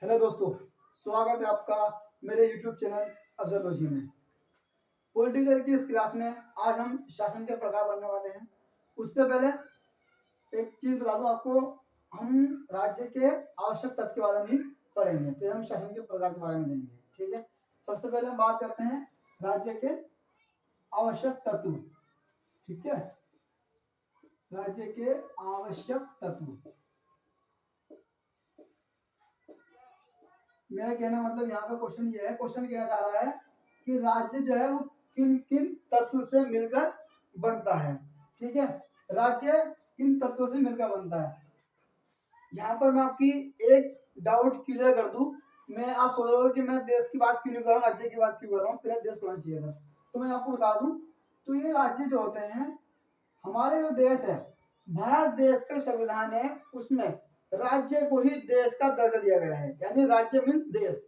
Hello दोस्तों, स्वागत है आपका मेरे YouTube चैनल अफजलोजी में। पॉलिटिकल की इस क्लास में आज हम शासन के प्रकार पढ़ने वाले हैं। उससे पहले एक चीज बता दूं आपको, हम राज्य के आवश्यक तत्व के बारे में ही पढ़ेंगे, फिर हम शासन के प्रकार के बारे में जानेंगे। ठीक है, सबसे पहले हम बात करते हैं राज्य के आवश्यक तत्व। ठीक है, राज्य के आवश्यक तत्व। मेरा कहना मतलब यहाँ पे क्वेश्चन ये है, क्वेश्चन कहना चाह रहा है कि राज्य जो है वो किन किन तत्व से मिलकर बनता है। ठीक है, राज्य किन तत्वों से मिलकर बनता है। यहाँ पर मैं आपकी एक डाउट क्लियर कर दूं। मैं आप सोच रहे हो कि मैं देश की बात क्यों नहीं कर रहा हूँ, राज्य की बात क्यों कर रहा हूँ, फिर देश पढ़ना चाहिए था। तो मैं आपको बता दूं, तो ये राज्य जो होते हैं, हमारे जो देश है, भारत देश का संविधान है, उसमें राज्य को ही देश का दर्जा दिया गया है। यानी राज्य मीन्स देश,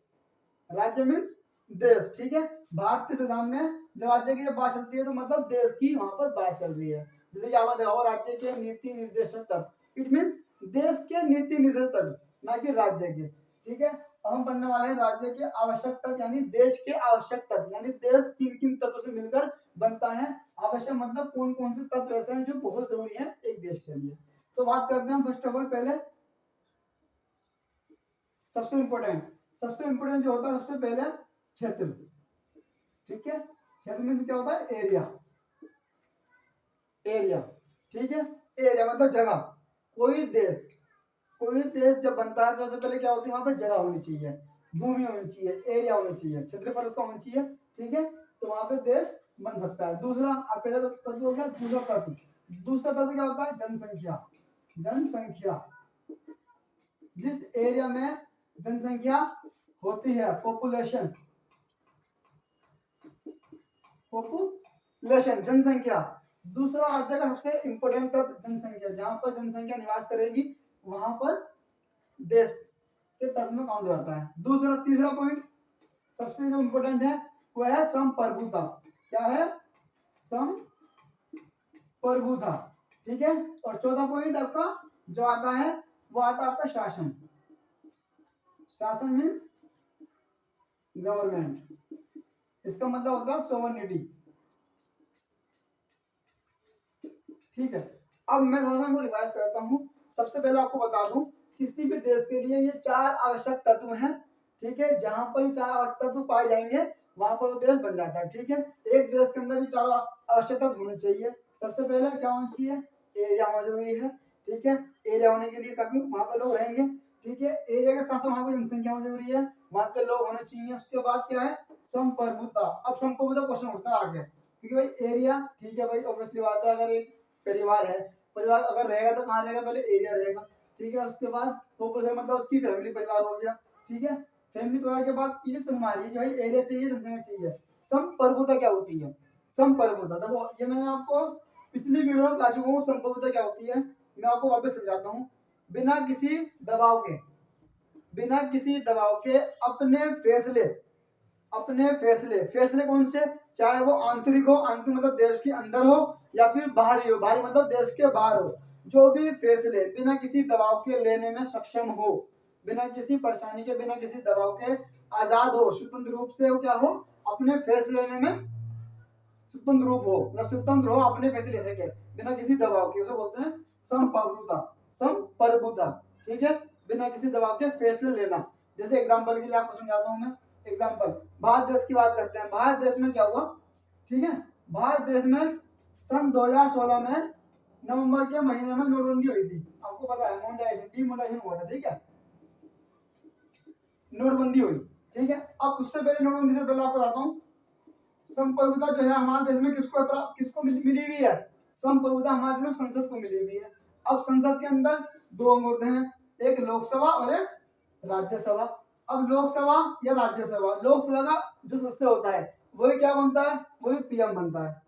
राज्य मीन्स देश। ठीक है, भारतीय संविधान में जब राज्य की जब बात चलती है तो मतलब देश की वहां पर बात चल रही है। जैसे कि आपने देखा होगा राज्य के नीति निर्देशक तत्व, इट मीन्स देश के नीति निर्देशक तत्व, ना कि राज्य के। ठीक है, अब हम पढ़ने वाले हैं राज्य के आवश्यक तत्व, यानी देश के आवश्यक तत्व, यानी देश किन किन तत्वों से मिलकर बनता है। आवश्यक मतलब कौन कौन से तत्व ऐसे हैं जो बहुत जरूरी है एक देश के लिए। तो बात करते हैं फर्स्ट ऑफ ऑल, पहले सबसे इंपोर्टेंट जो होता है सबसे पहले क्षेत्र। ठीक है, क्षेत्र में क्या होता है, एरिया। ठीक है, एरिया मतलब जगह। कोई देश जब बनता है तो सबसे पहले क्या होती है, वहां पे जगह होनी चाहिए, भूमि होनी चाहिए, एरिया होना चाहिए, क्षेत्रफल उसका होना चाहिए। ठीक है, तो वहां पे देश बन सकता है। दूसरा, पहला तत्व हो गया। दूसरा तत्व क्या होता है, जनसंख्या। जिस एरिया में जनसंख्या होती है, पॉपुलेशन, जनसंख्या। दूसरा राज्य का सबसे इंपोर्टेंट तत्व जनसंख्या। जहां पर जनसंख्या निवास करेगी वहां पर देश के तत्व में काउंट हो जाता है। तीसरा पॉइंट सबसे जो इंपोर्टेंट है वो है संप्रभुता। क्या है, संप्रभुता। ठीक है, और चौथा पॉइंट आपका जो आता है वो आता है आपका शासन। शासन मीन्स गवर्नमेंट, इसका मतलब होता है सोवर्निटी। ठीक है, अब मैं थोड़ा सा रिवाइज करता हूँ। सबसे पहले आपको बता दूं, किसी भी देश के लिए ये 4 आवश्यक तत्व हैं। ठीक है, जहां पर 4 तत्व पाए जाएंगे वहां पर वो देश बन जाता है। ठीक है, एक देश के अंदर ये 4 आवश्यक तत्व होने चाहिए। सबसे पहले क्या होना चाहिए, एरिया होना जरूरी है। ठीक है, एरिया होने के लिए ताकि वहां पर लोग रहेंगे। ठीक है, एरिया के साथ साथ वहां पर जनसंख्या होनी जरूरी है, वहां के लोग होने चाहिए। उसके बाद क्या है, संप्रभुता। अब संप्रभुता क्वेश्चन उठता है आगे, क्योंकि भाई एरिया, ठीक है भाई, ऑब्वियसली बात है, अगर एक परिवार है, परिवार अगर रहेगा तो कहाँ रहेगा, पहले एरिया रहेगा। ठीक है, उसके बाद पॉपुलेशन मतलब उसकी फैमिली परिवार हो गया। ठीक है, फैमिली परिवार के बाद ये समझ रही है कि भाई एरिया चाहिए, जनसंख्या चाहिए। संप्रभुता क्या होती है, संप्रभुता देखो, ये मैंने आपको पिछली वीडियो में बता चुका हूँ। संप्रभुता क्या होती है मैं आपको वापस समझाता हूँ। बिना किसी दबाव के अपने फैसले कौन से, चाहे वो आंतरिक हो, आंतरिक मतलब देश के अंदर हो, या फिर बाहरी हो, बाहरी मतलब देश के बाहर हो, जो भी फैसले बिना किसी दबाव के लेने में सक्षम हो, बिना किसी परेशानी के, बिना किसी दबाव के आजाद हो, स्वतंत्र रूप से वो क्या हो, अपने फैसले लेने में स्वतंत्र रूप हो, मतलब स्वतंत्र हो, अपने फैसले ले सके बिना किसी दबाव के, उसे बोलते हैं संप्रभुता। ठीक है, बिना किसी दबाव के फैसले लेना। जैसे एग्जांपल के लिए आपको समझाता हूं मैं। एग्जांपल, भारत देश की बात करते हैं। भारत देश में क्या हुआ, ठीक है, भारत देश में सन 2016 में नवंबर के महीने में नोटबंदी हुई थी। आपको पता है, डिमोनेटाइजेशन हुआ था। ठीक है, नोटबंदी हुई। ठीक है, अब उससे पहले, नोटबंदी से पहले आपको बताता हूँ, संप्रभुता जो है हमारे देश में किसको मिली हुई है। संप्रभुता हमारे देश में संसद को मिली हुई है। अब संसद के अंदर 2 अंग होते हैं, एक लोकसभा और एक राज्यसभा। अब लोकसभा या राज्यसभा, लोकसभा का जो सदस्य होता है वही क्या बनता है, वही पीएम बनता है।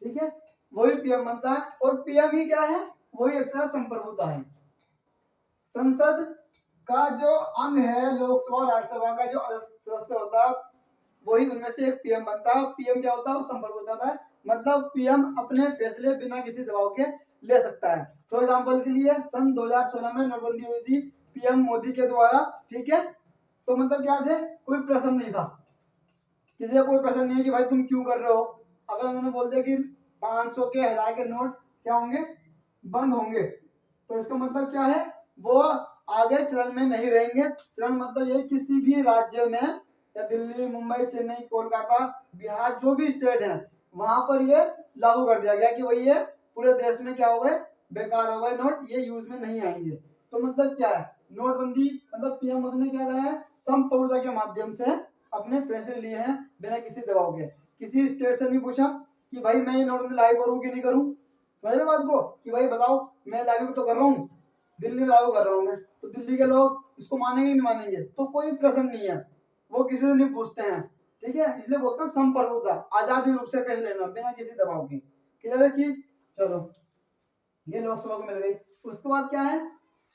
ठीक है, वही पीएम बनता है, और पीएम ही क्या है, वही एक तरह संप्रभुता है। संसद का जो अंग है, लोकसभा राज्यसभा का जो सदस्य होता है वही उनमें से एक पीएम बनता है। पीएम क्या होता है, वो संप्रभुता होता है, मतलब पीएम अपने फैसले बिना किसी दबाव के ले सकता है। फॉर एग्जांपल के लिए सन 2016 में नोटबंदी हुई थी पीएम मोदी के द्वारा। ठीक है, तो मतलब क्या थे, कोई प्रश्न नहीं था, किसी का कोई प्रश्न नहीं है कि भाई तुम क्यों कर रहे हो। अगर उन्होंने बोल दिया कि 500 के 1000 के नोट क्या होंगे, बंद होंगे, तो इसका मतलब क्या है, वो आगे चलन में नहीं रहेंगे। चलन मतलब ये किसी भी राज्य में, या दिल्ली, मुंबई, चेन्नई, कोलकाता, बिहार, जो भी स्टेट है वहां पर ये लागू कर दिया गया कि भाई ये पूरे देश में क्या हो गए, बेकार हो गए नोट, ये यूज में नहीं आएंगे। तो मतलब क्या है, नोटबंदी मतलब पीएम मोदी ने क्या करा है, संप्रभुता के माध्यम से अपने फैसले लिए हैं बिना किसी दबाव के। किसी स्टेट से नहीं पूछा कि भाई मैं ये नोटबंदी लागू करूँ कि नहीं करूँ, समझ रहे बात को, कि भाई बताओ मैं लागू तो कर रहा हूँ, दिल्ली में लागू कर रहा हूँ मैं, तो दिल्ली के लोग इसको मानेंगे नहीं मानेंगे, तो कोई प्रश्न नहीं है, वो किसी से नहीं पूछते हैं। ठीक है, इसलिए बोलते हैं संप्रभुता, आजादी रूप से फैसले लेना बिना किसी दबाव के। क्लियर है चीज, चलो ये लोकसभा को मिल गई। उसके बाद क्या है,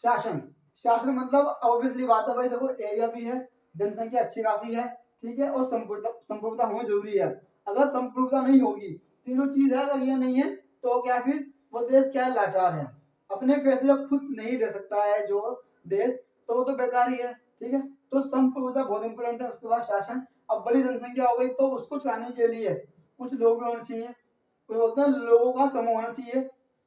शासन। शासन मतलब ऑब्वियसली बात है भाई, देखो एरिया भी है, जनसंख्या अच्छी खासी है, ठीक है, और संप्रभुता होनी जरूरी है। अगर संप्रभुता नहीं होगी, तीनों चीज है, अगर ये नहीं है तो क्या फिर वो देश क्या है, लाचार है, अपने फैसले खुद नहीं ले सकता है जो देश, तो वो तो बेकार ही है। ठीक है, तो संप्रभुता बहुत इंपॉर्टेंट है। उसके बाद शासन। अब बड़ी जनसंख्या हो गई तो उसको चलाने के लिए कुछ लोग होने चाहिए, कोई बोलते हैं लोगों का समूह होना चाहिए।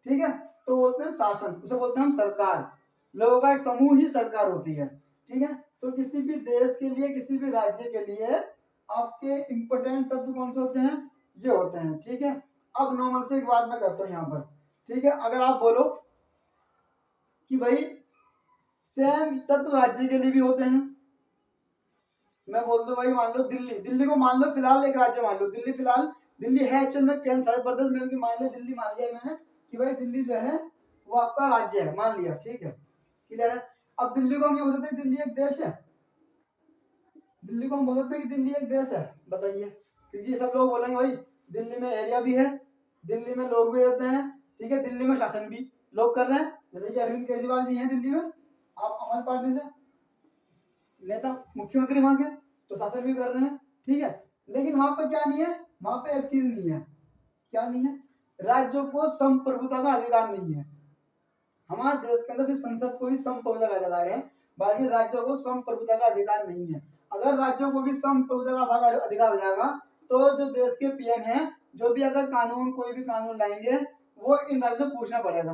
ठीक है, तो बोलते हैं शासन, उसे बोलते हैं हम सरकार, लोगों का एक समूह ही सरकार होती है। ठीक है, तो किसी भी देश के लिए, किसी भी राज्य के लिए आपके इंपोर्टेंट तत्व कौन से होते हैं, ये होते हैं। ठीक है, अब नॉर्मल से एक बात मैं करता हूँ यहाँ पर। ठीक है, अगर आप बोलो कि भाई सेम तत्व राज्य के लिए भी होते हैं, मैं बोल दूं भाई मान लो दिल्ली, दिल्ली को मान लो फिलहाल एक राज्य मान लो, दिल्ली फिलहाल दिल्ली है एक्चुअल में केंद्र शासित प्रदेश में, मान लिया दिल्ली, मान लिया मैंने कि भाई दिल्ली जो है वो आपका राज्य है, मान लिया। ठीक है, क्लियर है। अब दिल्ली को हम ये बोल सकते हैं दिल्ली एक देश है, दिल्ली को हम बोल सकते हैं कि दिल्ली एक देश है, बताइए, क्योंकि सब लोग बोलेंगे भाई दिल्ली में एरिया भी है, दिल्ली में लोग भी रहते हैं, ठीक है, दिल्ली में शासन भी लोग कर रहे हैं, जैसे कि अरविंद केजरीवाल जी हैं दिल्ली में, आप आम आदमी पार्टी से नेता, मुख्यमंत्री वहां के, तो शासन भी कर रहे हैं। ठीक है, लेकिन वहां पे क्या नहीं है, वहां पे एक चीज नहीं है, क्या नहीं है, राज्यों को संप्रभुता का अधिकार नहीं है। हमारे देश के अंदर सिर्फ संसद को ही संप्रभुता का अधिकार है, बाकी राज्यों को संप्रभुता का अधिकार नहीं है। अगर राज्यों को भी संप्रभुता का अधिकार हो जाएगा तो जो देश के पीएम हैं, जो भी अगर कानून, कोई भी कानून लाएंगे, वो इन राज्यों से पूछना पड़ेगा।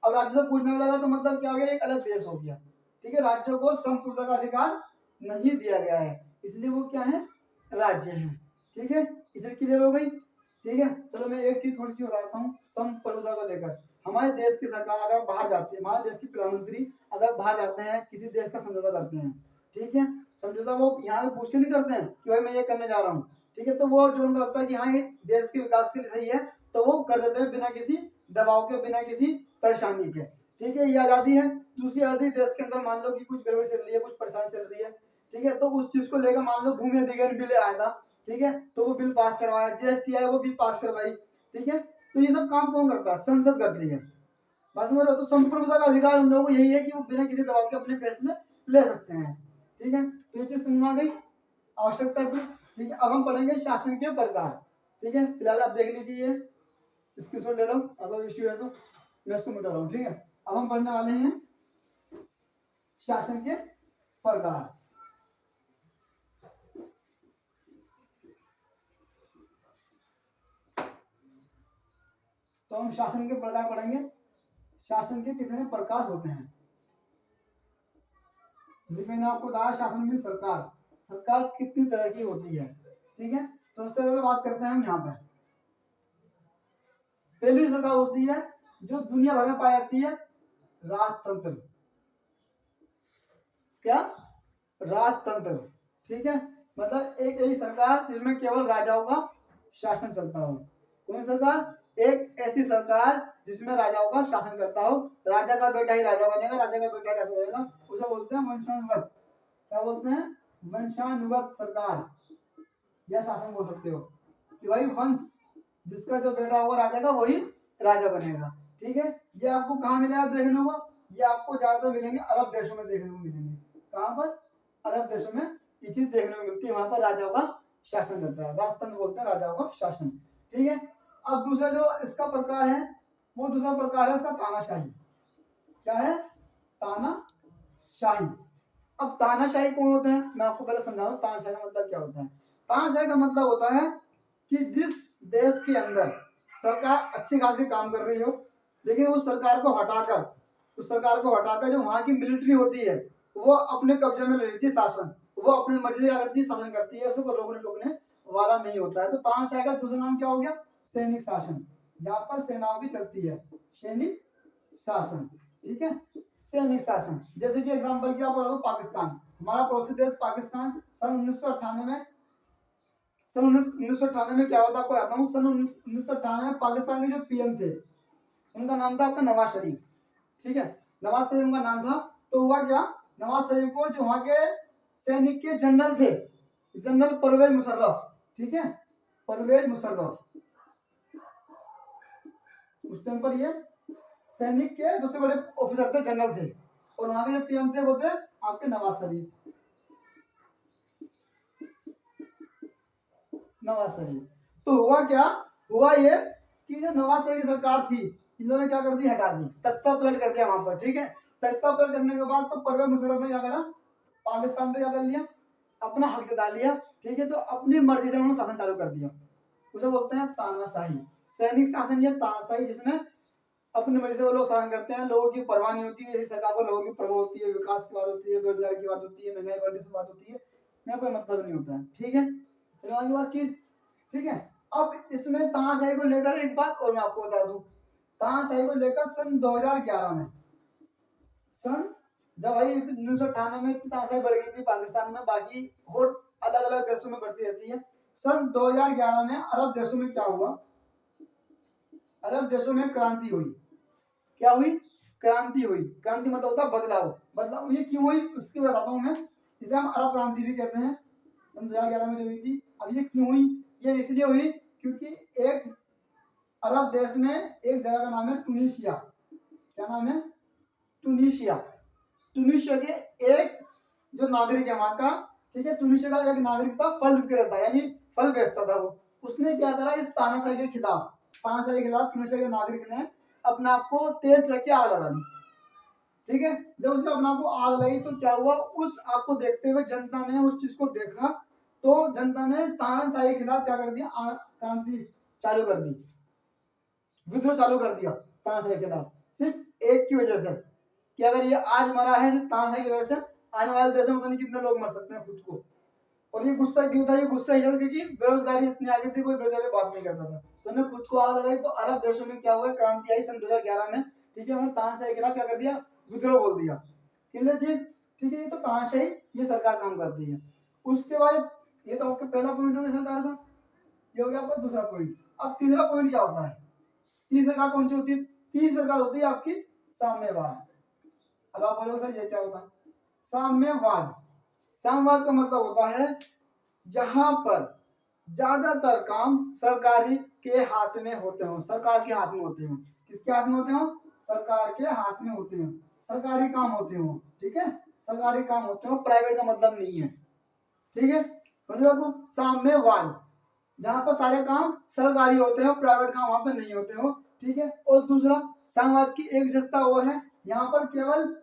अब राज्य से पूछने लगा तो मतलब क्या हो गया, एक अलग देश हो गया। ठीक है, राज्यों को संप्रभुता का अधिकार नहीं दिया गया है, इसलिए वो क्या है, राज्य है। ठीक है, इसे क्लियर हो गई। ठीक है, चलो मैं एक चीज थोड़ी सी बताता हूँ संप्रभुता को लेकर। हमारे देश की सरकार अगर बाहर जाती है, हमारे देश की प्रधानमंत्री अगर बाहर जाते हैं, किसी देश का समझौता करते हैं, ठीक है, समझौता वो यहाँ पे पूछ के नहीं करते हैं कि भाई मैं ये करने जा रहा हूँ। ठीक है, तो वो जो उनको लगता है कि हाँ ये देश के विकास के लिए सही है, तो वो कर देते हैं बिना किसी दबाव के, बिना किसी परेशानी के। ठीक है, ये आजादी है। दूसरी आजादी, देश के अंदर मान लो कि कुछ गड़बड़ चल रही है, कुछ परेशानी चल रही है, ठीक है, तो उस चीज को लेकर मान लो भूमि अधिग्रहण बिल आया था, ठीक है, तो वो बिल पास करवाया, जीएसटी आया वो बिल पास करवाई। ठीक है, तो ये सब काम कौन करता है, संसद करती है। बस समझ रहे हो, तो संप्रभुता का अधिकार उन लोगों को यही है कि वो बिना किसी दबाव के अपने फैसले ले सकते हैं। ठीक है, तो ये चीज समझ में आ गई, आवश्यकता थी। ठीक है, अब हम पढ़ेंगे शासन के प्रकार। ठीक है, फिलहाल आप देख लीजिए, स्क्रीनशॉट ले लो, अगर इश्यू है तो मैं इसको मिटा रहा हूँ। ठीक है, अब हम पढ़ने वाले हैं शासन के प्रकार। तो हम शासन के प्रकार पढ़ेंगे, शासन के कितने प्रकार होते हैं। मैंने आपको बताया शासन में सरकार, सरकार कितनी तरह की होती है। ठीक है, तो उससे पहले बात करते हैं हम यहाँ पे। पहली सरकार होती है जो दुनिया भर में पाई जाती है, राजतंत्र। क्या, राजतंत्र। ठीक है, मतलब एक ऐसी सरकार जिसमें केवल राजाओं का शासन चलता हो। कौन सरकार, एक ऐसी सरकार जिसमें राजाओं का शासन करता हो, राजा का बेटा ही राजा बनेगा, राजा का बेटा कैसे बनेगा, उसे बोलते हैं वंशानुगत। क्या बोलते हैं, वंशानुगत सरकार या शासन बोल सकते हो, कि भाई वंश जिसका जो बेटा होगा राजा का वही राजा बनेगा। ठीक है, ये आपको कहाँ मिलेगा देखने को, ये आपको ज्यादातर मिलेंगे अरब देशों में देखने को मिलेंगे। कहाँ पर, अरब देशों में ये चीज देखने को मिलती है, वहां पर राजाओं का शासन करता है, राजतंत्र बोलते हैं राजाओं का शासन। ठीक है, अब दूसरा जो इसका प्रकार है, वो दूसरा प्रकार है इसका तानाशाही। क्या है, तानाशाही। अब तानाशाही कौन होते हैं, मैं आपको पहले समझाऊं तानाशाही का मतलब क्या होता है। तानाशाही का मतलब होता है कि जिस देश के अंदर सरकार अच्छी खासी काम कर रही हो, लेकिन उस सरकार को हटाकर जो वहां की मिलिट्री होती है वो अपने कब्जे में ले लेती है शासन, वो अपनी मर्जी से क्या करती है, शासन करती है, उसको रोकने टोकने वाला नहीं होता है। तो तानाशाही का दूसरा नाम क्या हो गया, सैनिक शासन, जहां पर सेनाओं की चलती है, सैनिक शासन। ठीक है, सैनिक शासन। जैसे कि एग्जांपल क्या बता दूं, पाकिस्तान, हमारा पड़ोसी देश पाकिस्तान, सन 1998 में क्या हुआ था आपको बताता हूँ। सन 1998 में पाकिस्तान के जो पीएम थे उनका नाम था आपका नवाज शरीफ। ठीक है, नवाज शरीफ उनका नाम था। तो हुआ क्या, नवाज शरीफ को जो वहां के सैनिक के जनरल थे, जनरल परवेज मुशर्रफ, ठीक है, परवेज मुशर्रफ, उस टाइम पर ये सैनिक के सबसे बड़े ऑफिसर थे, जनरल थे, और वहां के जो पीएम थे वो थे आपके नवाज शरीफ। तो हुआ क्या, हुआ ये कि जो नवाज शरीफ की सरकार थी इन्होंने क्या कर दी, हटा दी, तख्ता पलट कर दिया वहां पर। ठीक है, तख्ता पलट करने के बाद तो परवेज मुशर्रफ ने क्या करा, पाकिस्तान पे क्या कर लिया, अपना हक जता लिया। ठीक है, तो अपनी मर्जी से उन्होंने शासन चालू कर दिया, उसे बोलते हैं तानाशाही। सैनिक शासन या तानाशाही, जिसमें अपनी मर्जी से वो लोग शासन करते हैं, लोगों की परवाह नहीं होती है, सरकार को लोगों की परवाह होती है, विकास की बात होती है, बेरोजगारी की बात होती है, महंगाई बढ़ने की बात होती है, यहाँ कोई मतलब नहीं होता है। ठीक है, चलो आगे बात चीज। ठीक है, अब इसमें तानाशाही को लेकर एक बात और मैं आपको बता दूं, तानाशाही को लेकर सन 2011 में, सन जब भाई 1998 में इतनी तानाशाही बढ़ गई थी पाकिस्तान में, बाकी और अलग अलग देशों में बढ़ती रहती है। सन 2011 में अरब देशों में क्या हुआ, अरब देशों में क्रांति हुई। क्या हुई, क्रांति हुई। क्रांति मतलब होता है बदलाव। बदलाव ये क्यों हुई उसकी बताता हूँ मैं, इसे हम अरब क्रांति भी कहते हैं, सन 2011 में जो हुई थी। अब ये क्यों हुई, ये इसलिए हुई क्योंकि एक अरब देश में एक जगह का नाम है टूनिशिया। क्या नाम है, टूनिशिया। टूनिशिया के एक जो नागरिक है वहां का, ठीक है, टूनिशिया का एक नागरिक था, फल विक्रेता था, यानी फल बेचता था वो। उसने क्या करा, इस तानाशाही के खिलाफ, तानाशाही के खिलाफ टूनिशिया के नागरिक ने अपने आप को तेल रख के आग लगा दी। ठीक है, जब उसने अपने आप को आग लगी तो क्या हुआ, उस आग को देखते हुए जनता ने उस चीज को देखा, तो जनता ने तानाशाही के खिलाफ क्या कर दिया, क्रांति चालू कर दी, विद्रोह चालू कर दिया तानाशाही के खिलाफ, सिर्फ एक की वजह से, कि अगर ये आज मरा है तानाशाही की वजह से, आने वाले देशों में पता नहीं कितने लोग मर सकते हैं खुद को। और ये गुस्सा क्यों था, ये गुस्सा ही था क्योंकि बेरोजगारी इतनी आ गई थी, कोई बेरोजगारी बात नहीं करता था, तो उन्होंने खुद को आग लगाई। तो अरब देशों में क्या हुआ, क्रांति आई सन 2011 में। ठीक है, उन्होंने तानाशाही के खिलाफ क्या कर दिया, विद्रोह बोल दिया। क्लियर चीज। ठीक है, ये तो तानाशाही ये सरकार काम करती है। उसके बाद ये तो आपका पहला पॉइंट हो गया सरकार का, ये हो गया आपका दूसरा पॉइंट। अब तीसरा पॉइंट क्या होता है, तीसरी सरकार कौन सी होती है, तीसरी सरकार होती है आपकी साम्यवाद। अब आप बोलोगे सर ये क्या होता है, साम्यवाद। साम्यवाद का मतलब होता है जहां पर ज्यादातर काम सरकारी के हाथ में होते हो, सरकार के हाथ में होते हो। किसके हाथ में होते हो, सरकार के हाथ में होते हो, सरकारी काम होते हो। ठीक है, सरकारी काम होते हो, प्राइवेट का मतलब नहीं है। ठीक है, समझो तो साम्यवाद, जहां पर सारे काम सरकारी होते हो, प्राइवेट काम वहां पर नहीं होते हो। ठीक है, और दूसरा साम्यवाद की एक विशेषता और है, यहाँ पर केवल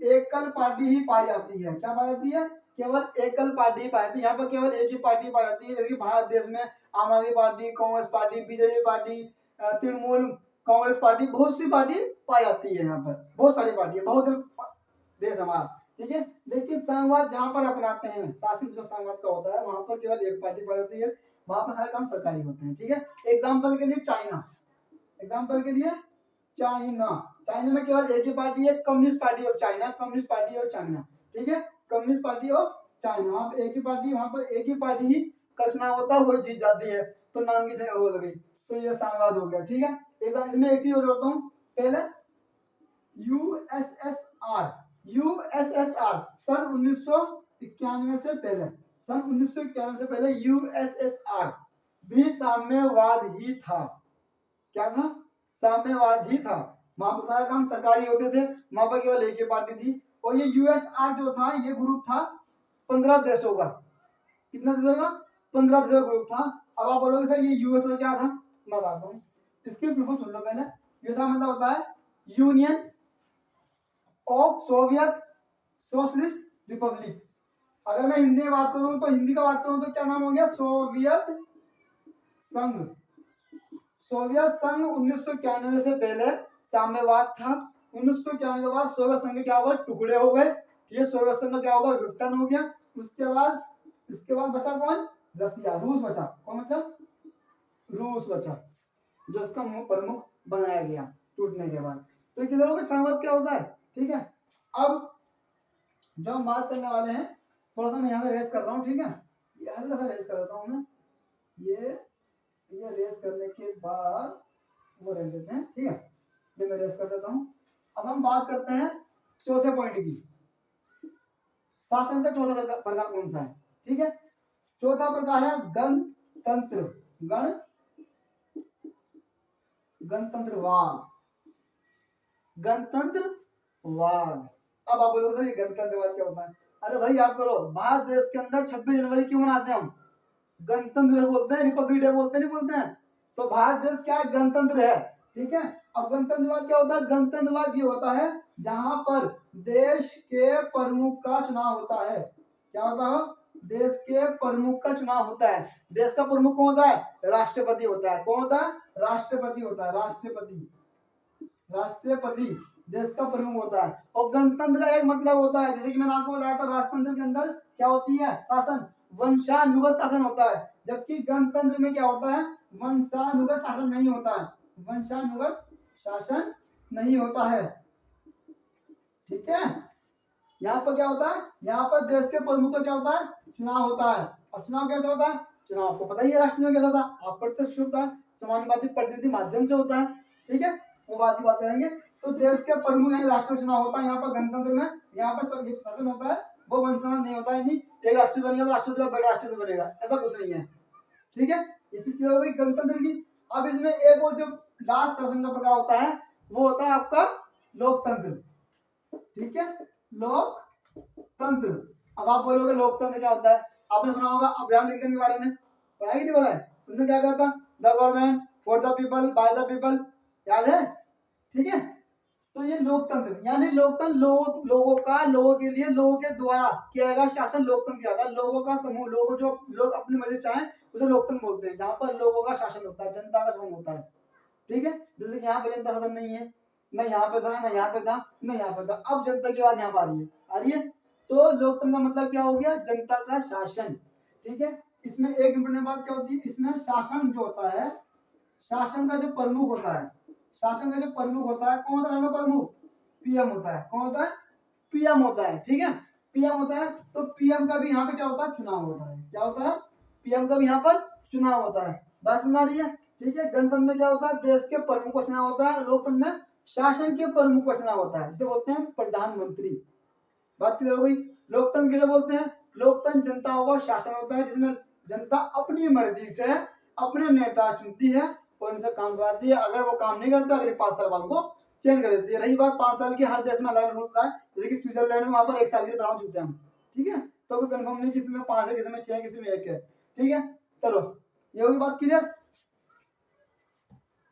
एकल पार्टी ही पाई जाती है। क्या पाई जाती है, केवल एकल पार्टी पाई जाती है। यहाँ पर केवल एक ही पार्टी पाई जाती है, जैसे कि भारत देश में आम आदमी party, Congress party, BJP party, Trinamool Congress party, बहुत सी पार्टी पाई जाती है। यहाँ पर बहुत सारी पार्टी है, बहुत देश हमारा। ठीक है, लेकिन साम्यवाद जहाँ पर अपनाते हैं, शासन जो साम्यवाद का होता है, वहां पर केवल एक पार्टी पाई जाती है, वहां पर सारे काम सरकारी होते हैं। ठीक है, एग्जाम्पल के लिए चाइना, एग्जाम्पल के लिए चाइना, चाइना में केवल एक ही पार्टी है, communist party of China, communist party of China. ठीक है, कम्युनिस्ट पार्टी ऑफ चाइना, वहां पर एक ही पार्टी, वहां पर एक ही पार्टी ही का चुनाव होता है, वो जीत जाती है, तो नाम की जगह बोल गई। तो ये साम्यवाद हो गया। ठीक है, इसमें एक चीज और जोड़ता हूँ पहले, यूएसएसआर, यूएसएसआर सन 1991 से पहले, सन 1991 से पहले यूएसएसआर भी साम्यवाद ही था। क्या था, साम्यवाद ही था। वहां पर सारा काम सरकारी होते थे, वहां पर केवल एक ही पार्टी थी। और ये यूएसआर जो था, ये ग्रुप था 15 देशों का। कितना देशों का, 15 देशों का ग्रुप था। अब आप बोलोगे सर ये यूएसए क्या था, मैं बताता हूँ, इसकी फुल फॉर्म सुन लो पहले। यूएसए मतलब होता है union of Soviet socialist Republic. अगर मैं हिंदी में बात करूं तो हिंदी का बात करूं तो क्या नाम हो गया, सोवियत संघ। सोवियत संघ 1991 से पहले साम्यवाद था। 1991 के बाद सोवियत संघ क्या होगा, टुकड़े हो गए। ये सोवियत संघ क्या होगा, विघटन हो गया। इसके बाद बचा कौन, रसिया, रूस बचा। कौन बचा, रूस बचा, जो इसका प्रमुख बनाया गया टूटने के बाद। तो क्लियर हो गया साम्यवाद क्या होता है। ठीक है, अब जो हम बात करने वाले हैं, थोड़ा सा मैं यहाँ से रेस कर रहा हूँ। ठीक है, ये हल्का सा रेस कर देता हूँ मैं, ये रेस करने के बाद वो रख देते हैं। ठीक है, ये मैं रेस कर देता हूँ। अब हम बात करते हैं चौथे पॉइंट की, शासन का चौथा प्रकार कौन सा है। ठीक है, चौथा प्रकार है गणतंत्र, गणतंत्रवाद, गणतंत्रवाद। अब आप बोलोगे सर ये गणतंत्रवाद क्या होता है। अरे भाई याद करो, भारत देश के अंदर 26 जनवरी क्यों मनाते हैं हम, गणतंत्र दिवस बोलते हैं, रिपब्लिक डे बोलते नहीं बोलते हैं। तो भारत देश क्या है, गणतंत्र है। ठीक है, अब गणतंत्रवाद क्या होता है, गणतंत्रवाद ये होता है जहां पर देश के प्रमुख का चुनाव होता है। क्या होता है, देश के प्रमुख का चुनाव होता है। देश का प्रमुख कौन होता है, राष्ट्रपति होता है। कौन होता है, राष्ट्रपति होता है, राष्ट्रपति देश का प्रमुख होता है। और गणतंत्र का एक मतलब होता है, जैसे कि मैंने आपको बताया था, राजतंत्र के अंदर क्या होती है, शासन, वंशानुगत शासन होता है। जबकि गणतंत्र में क्या होता है, वंशानुगत शासन नहीं होता है, वंशानुगत शासन नहीं होता है। ठीक है, यहाँ पर क्या होता है, यहाँ पर देश के प्रमुख का क्या होता है, चुनाव होता है। और चुनाव कैसे होता है, चुनाव आपको पता ही है राष्ट्र में कैसा होता है, अप्रत्यक्ष होता है, समानुपातिक प्रतिनिधि माध्यम से होता है। ठीक है, वो बात की बात करेंगे। तो देश के प्रमुख यानी राष्ट्रीय चुनाव होता है। यहाँ पर गणतंत्र में यहाँ पर सब शासन होता है, वो वंशानुगत नहीं होता है। नहीं एक राष्ट्रपति बनेगा तो राष्ट्रपति बड़े राष्ट्रपति बनेगा, ऐसा कुछ नहीं है। ठीक है, ये चीज क्लियर हो गई गणतंत्र की। अब इसमें एक और जो लास्ट शासन का प्रकार होता है वो होता है आपका लोकतंत्र। ठीक है, लोकतंत्र। अब आप बोलोगे लोकतंत्र क्या होता है, आपने सुना होगा अब्राहम लिंकन के बारे में, पढ़ा ही नहीं पढ़ा है, उन्होंने क्या कहा था, the government for the people by the people, याद है। ठीक है, तो ये लोकतंत्र यानी लोकतंत्र लोगों का, लोगों के लिए, लोगों के द्वारा किया गया शासन लोकतंत्र कहलाता है। लोगों का समूह, लोगों जो लोग अपनी मर्जी चाहें उसे लोकतंत्र बोलते हैं, जहाँ पर लोगों का शासन होता है, जनता का शासन होता है। ठीक है, जैसे कि यहाँ पे जनता शासन नहीं है, न यहाँ पे था, न यहाँ पे था, न यहाँ पे था। अब जनता की बात यहाँ पर आ रही है। तो लोकतंत्र का मतलब क्या हो गया, जनता का शासन। ठीक है, इसमें एक इंपॉर्टेंट बात क्या होती है, इसमें शासन जो होता है, शासन का जो प्रमुख होता है, शासन का जो प्रमुख होता है, कौन होता है प्रमुख, पीएम होता है। कौन होता है, पीएम होता है। ठीक है, पीएम होता है। तो पीएम का भी यहाँ पे क्या होता है, चुनाव होता है। क्या होता है, पीएम का भी यहाँ पर चुनाव होता है। बात समझ आ रही है। ठीक है, गणतंत्र में क्या होता है, देश के प्रमुख का चुनाव होता है। लोकतंत्र में शासन के प्रमुख का चुनाव होता है, जिसे बोलते हैं प्रधानमंत्री। बात क्लियर हो गई। लोकतंत्र किसे बोलते हैं, लोकतंत्र जनता का शासन होता है, जिसमें जनता अपनी मर्जी से अपने नेता चुनती है और उनसे काम करवाती है। अगर वो काम नहीं करता, अगले 5 साल बाद को चेंज कर देती है। रही बात 5 साल की, हर देश में अलग अलग होता है। जैसे कि स्विट्जरलैंड में वहां पर 1 साल के चुनाव चुनते हैं। ठीक है, तो कोई कंफर्म नहीं किसी में 5 है, किसी में 6 है, किसी में 1 है। ठीक है, चलो ये होगी बात क्लियर।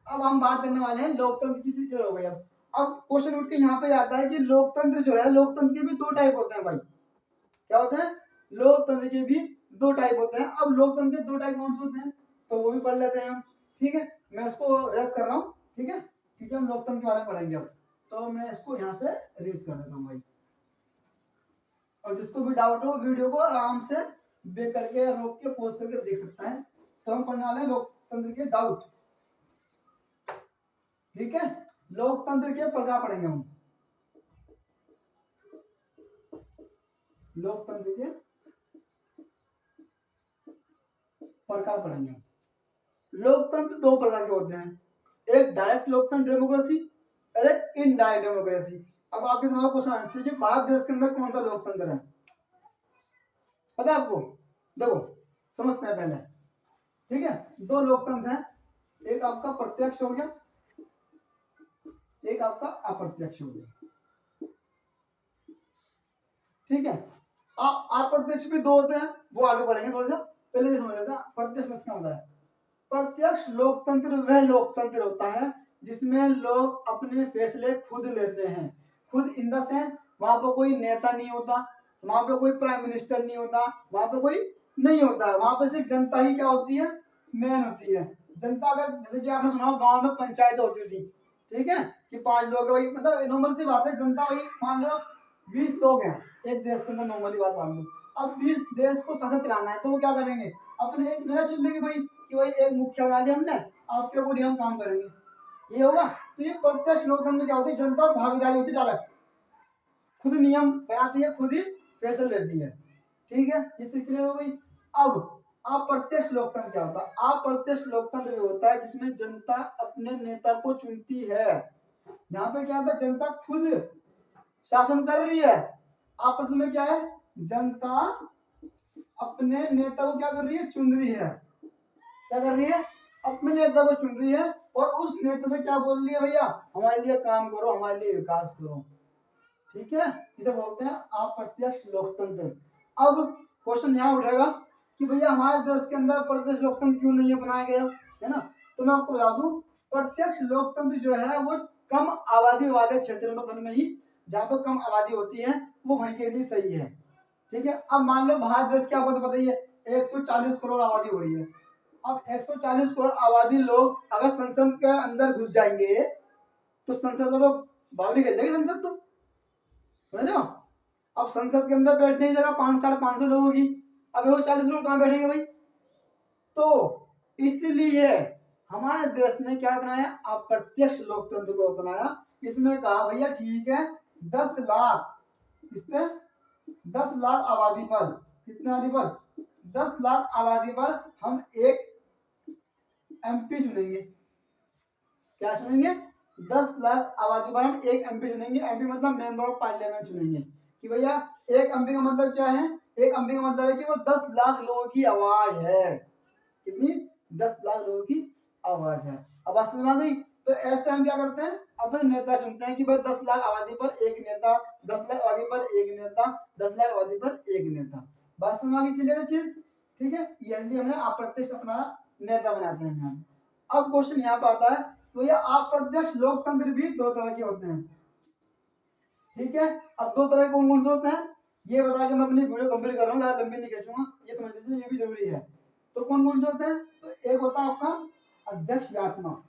अब हम बात करने वाले हैं लोकतंत्र की, चीज क्लियर हो गई। अब क्वेश्चन उठ के यहाँ पे आता है कि लोकतंत्र जो है, लोकतंत्र के भी 2 टाइप होते हैं भाई। क्या होते हैं, लोकतंत्र के भी 2 टाइप होते हैं। अब लोकतंत्र के 2 टाइप कौन से होते हैं, तो वो भी पढ़ लेते हैं हम। ठीक है, मैं इसको रेस कर रहा हूँ। ठीक है, क्योंकि हम लोकतंत्र के बारे में पढ़ेंगे अब, तो मैं इसको यहाँ से रेस कर देता हूँ भाई। और जिसको भी डाउट हो वीडियो को आराम से बेक करके या रोक के पोस्ट करके देख सकता है। तो हम पढ़ने वाले हैं लोकतंत्र के डाउट। ठीक है, लोकतंत्र के प्रकार पढ़ेंगे हम, लोकतंत्र के प्रकार पढ़ेंगे। लोकतंत्र 2 प्रकार के होते हैं, एक डायरेक्ट लोकतंत्र डेमोक्रेसी और एक इनडायरेक्ट डेमोक्रेसी। अब आपके दिमाग में क्वेश्चन आना चाहिए कि भारत देश के अंदर कौन सा लोकतंत्र है, पता है आपको, देखो समझते हैं पहले। ठीक है, 2 लोकतंत्र हैं, एक आपका प्रत्यक्ष हो गया, एक आपका अप्रत्यक्ष हो गया। ठीक है, अप्रत्यक्ष भी 2 होते हैं, वो आगे बढ़ेंगे थोड़ा सा, पहले ये समझ लेते हैं प्रत्यक्ष मतलब क्या होता है। प्रत्यक्ष लोकतंत्र वह लोकतंत्र होता है जिसमें लोग अपने फैसले खुद लेते हैं। खुद इन द सेंस वहां पर कोई नेता नहीं होता, तो वहां पे कोई प्राइम मिनिस्टर नहीं होता, वहां पे कोई नहीं होता है, वहां पे सिर्फ जनता ही क्या होती है, मेन होती है। जनता अगर जैसे कि आपने सुना गांव में पंचायत होती थी, ठीक है, कि 5 लोग है भाई, मतलब नॉर्मल सी बात है, जनता वही मान लो 20 लोग हैं एक देश के अंदर, नॉर्मली बात मान लो। अब 20 देश को शासन चलाना है तो वो क्या करेंगे, अपने एक नेता चुन लेंगे भाई, कि भाई एक मुखिया बना लिया हमने, आपके ऊपर हम काम करेंगे, ये होगा। तो ये प्रत्यक्ष लोकतंत्र में क्या होती है, जनता और भागीदारी होती है डायरेक्ट, खुद नियम बनाती है, खुद ही फैसले लेती है, ठीक है, ये चीज क्लियर हो गई। अब अप्रत्यक्ष लोकतंत्र क्या होता है, अप्रत्यक्ष लोकतंत्र वो होता है जिसमें जनता अपने नेता को चुनती है। यहाँ पे क्या होता है, जनता खुद शासन कर रही है, अप्रत्यक्ष में क्या है, जनता अपने नेता को क्या कर रही है, चुन रही है, क्या कर रही है, अपने नेता को चुन रही है, और उस नेता से क्या बोल रही है, भैया हमारे लिए काम करो, हमारे लिए विकास करो, ठीक है, इसे बोलते हैं अप्रत्यक्ष लोकतंत्र। अब क्वेश्चन यहाँ उठेगा कि भैया हमारे देश के अंदर प्रत्यक्ष लोकतंत्र क्यों नहीं अपनाया गया, है ना, तो मैं आपको बता दूं, प्रत्यक्ष लोकतंत्र जो है वो कम आबादी वाले क्षेत्र में ही, जहाँ पर कम आबादी होती है वो वहीं के लिए सही है, ठीक है। अब मान लो भारत देश क्या आपको पता ही है 140 करोड़ आबादी हो रही है, अब 140 करोड़ आबादी लोग अगर संसद के अंदर घुस जाएंगे तो संसद तो बावली कर जाएगी संसद, तो समझ लो। अब संसद के अंदर बैठने की जगह 500-550 लोगों की, अब वो 40 लोग कहाँ बैठेंगे भाई, तो इसलिए हमारे देश ने क्या अपनाया, अप्रत्यक्ष लोकतंत्र को अपनाया। इसमें कहा भैया ठीक है 10 लाख, इसमें 10 लाख आबादी पर, कितने आबादी पर, 10 लाख आबादी पर हम एक एमपी चुनेंगे, क्या चुनेंगे, 10 लाख आबादी पर हम एक एमपी चुनेंगे, एमपी मतलब मेंबर ऑफ पार्लियामेंट चुनेंगे, कि भैया एक एमपी का मतलब क्या है, एक एमपी का मतलब है कि वो 10 लाख लोगों की आवाज है, कितनी, 10 लाख लोगों की आवाज है। अब बात समझ आ गई। तो ऐसे हम क्या करते हैं, अपने नेता चुनते हैं कि भाई 10 लाख आबादी पर एक नेता, 10 लाख आबादी पर एक नेता, 10 लाख आबादी पर एक नेता, बात समझ आ गई, क्लियर है चीज, ठीक है, ये हमने अप्रत्यक्ष अपना नेता बनाते हैं यहाँ। अब क्वेश्चन यहाँ पर आता है, तो ये अप्रत्यक्ष लोकतंत्र भी 2 तरह के होते हैं, ठीक है। अब 2 तरह के कौन कौन से होते हैं, ये बता के मैं अपनी वीडियो कंप्लीट कर रहा हूँ, ज्यादा लंबी नहीं खींचूंगा, ये समझ लीजिए, ये भी जरूरी है। तो कौन कौन से होते हैं, तो एक होता है आपका अध्यक्षात्मक,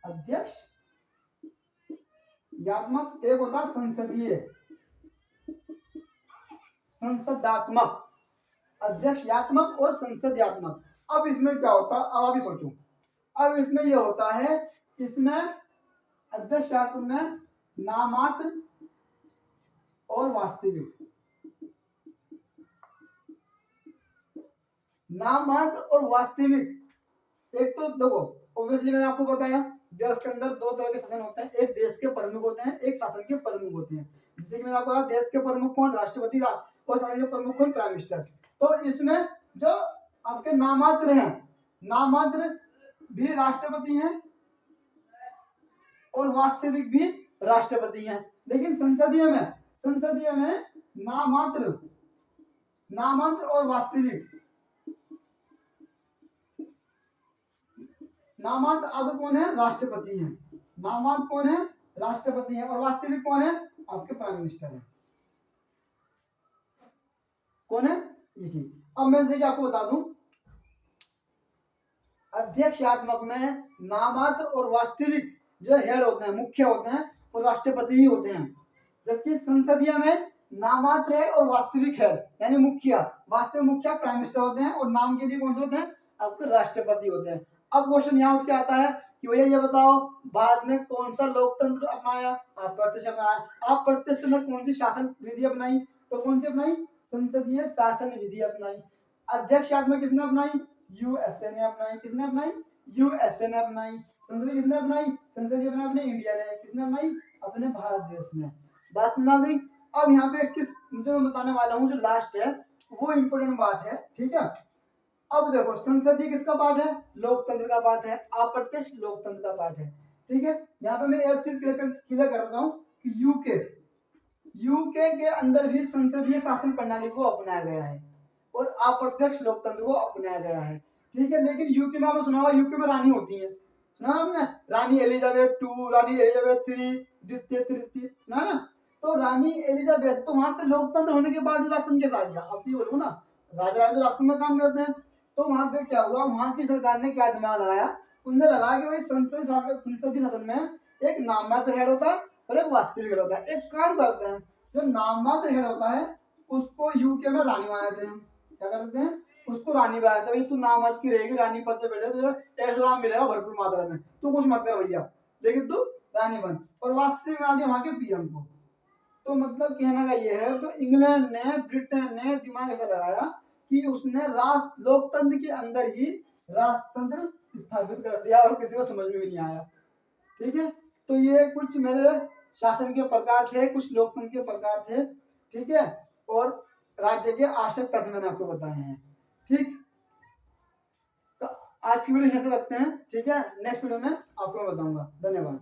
अध्यक्ष यात्मक, एक होता है संसदीय, संसदात्मक, अध्यक्षात्मक और संसदीयात्मक। अब इसमें क्या होता है, अब अभी सोचो, अब इसमें यह होता है, इसमें अध्यक्षात्मक में नामात्र और वास्तविक, नामात्र और वास्तविक, एक तो देखो ऑब्वियसली मैंने आपको बताया देश के अंदर 2 तरह के शासन होते हैं, एक देश के प्रमुख होते हैं, एक शासन के प्रमुख होते हैं। जैसे कि मैंने आपको कहा देश के प्रमुख कौन, राष्ट्रपति, और शासन के प्रमुख कौन, प्राइम मिनिस्टर। तो इसमें जो आपके नामात्र हैं, नामात्र भी राष्ट्रपति हैं और वास्तविक भी राष्ट्रपति हैं, लेकिन संसदीय में नामात्र, नामात्र और वास्तविक, नामात्र अब कौन है, राष्ट्रपति हैं, नामात्र कौन है, राष्ट्रपति है, और वास्तविक कौन है, आपके प्राइम मिनिस्टर है, कौन है, ये चीज। अब मैं जैसे आपको बता दूं, अध्यक्षात्मक में नामात्र और वास्तविक जो हेड होते हैं, मुख्य होते हैं, वो राष्ट्रपति ही होते हैं, जबकि संसदीय में नामात्र है और वास्तविक हेड यानी मुखिया, वास्तविक मुखिया प्राइम मिनिस्टर होते हैं, और नाम के लिए कौन से होते हैं, आपके राष्ट्रपति होते हैं। अब क्वेश्चन यहाँ उठ के आता है कि भैया ये बताओ भारत ने कौन सा लोकतंत्र अपनाया, अप्रत्यक्ष अपनाया, अप्रत्यक्ष में कौन सी शासन विधि अपनाई, तो कौन सी अपनाई, संसदीय शासन विधि अपनाई। अध्यक्षात्मक किसने अपनाई, यूएसए ने अपनाई, किसने अपनाई, यूएसए ने अपनाई। संसदीय किसने अपनाई, संसदीय अपना अपने इंडिया ने, किसने अपनाई, अपने भारत देश ने। बात समझ आ गई। अब यहाँ पे एक चीज मुझे मैं बताने वाला हूँ जो लास्ट है, वो इम्पोर्टेंट बात है, ठीक है। अब देखो संसदीय किसका पार्ट है, लोकतंत्र का पार्ट है, अप्रत्यक्ष लोकतंत्र का पार्ट है, ठीक है। यहाँ पे मैं एक चीज क्लियर कर रहा हूँ कि यूके के अंदर भी संसदीय शासन प्रणाली को अपनाया गया है और अप्रत्यक्ष लोकतंत्र को अपनाया गया है, ठीक है। लेकिन यूके में आपने सुना होगा, यूके में रानी होती है, सुना आपने, रानी एलिजाबेथ 2, रानी एलिजाबेथ 3, द्वितीय तृतीय, सुना ना। तो रानी एलिजाबेथ, तो वहां पे लोकतंत्र होने के बाद राजतंत्र कैसा आ गया? अब ये बोलूँ ना, राजा रानी तो राष्ट्र में काम करते हैं, तो वहां पे क्या हुआ, वहां की सरकार ने क्या दिमाग लगाया, उनने लगाया कि भाई संसदीय शासन में एक नाममात्र हेड होता है और एक वास्तविक हेड होता है। एक काम करते हैं, जो नाममात्र हेड होता है उसको यूके में रानी बना देते हैं। क्या करते हैं, उसको रानी बना देते हैं। भाई तू नाममात्र की रहेगी, रानी पद पे बैठे, तुझे ऐशो आराम मिलेगा भरपूर मात्रा में, तू कुछ मत कर भैया, लेकिन तू रानी बन। और वास्तविक बना दिया वहां के पीएम को। तो मतलब कहने का ये है, तो इंग्लैंड ने, ब्रिटेन ने दिमाग ऐसा लगाया कि उसने राष्ट्र लोकतंत्र के अंदर ही राष्ट्रतंत्र स्थापित कर दिया और किसी को समझ में भी नहीं आया। ठीक है, तो ये कुछ मेरे शासन के प्रकार थे, कुछ लोकतंत्र के प्रकार थे। ठीक है, और राज्य के आवश्यक तथ्य मैंने आपको बताए हैं। ठीक, तो आज की वीडियो यहाँ तक रखते हैं। ठीक है, नेक्स्ट वीडियो में आपको मैं बताऊंगा। धन्यवाद।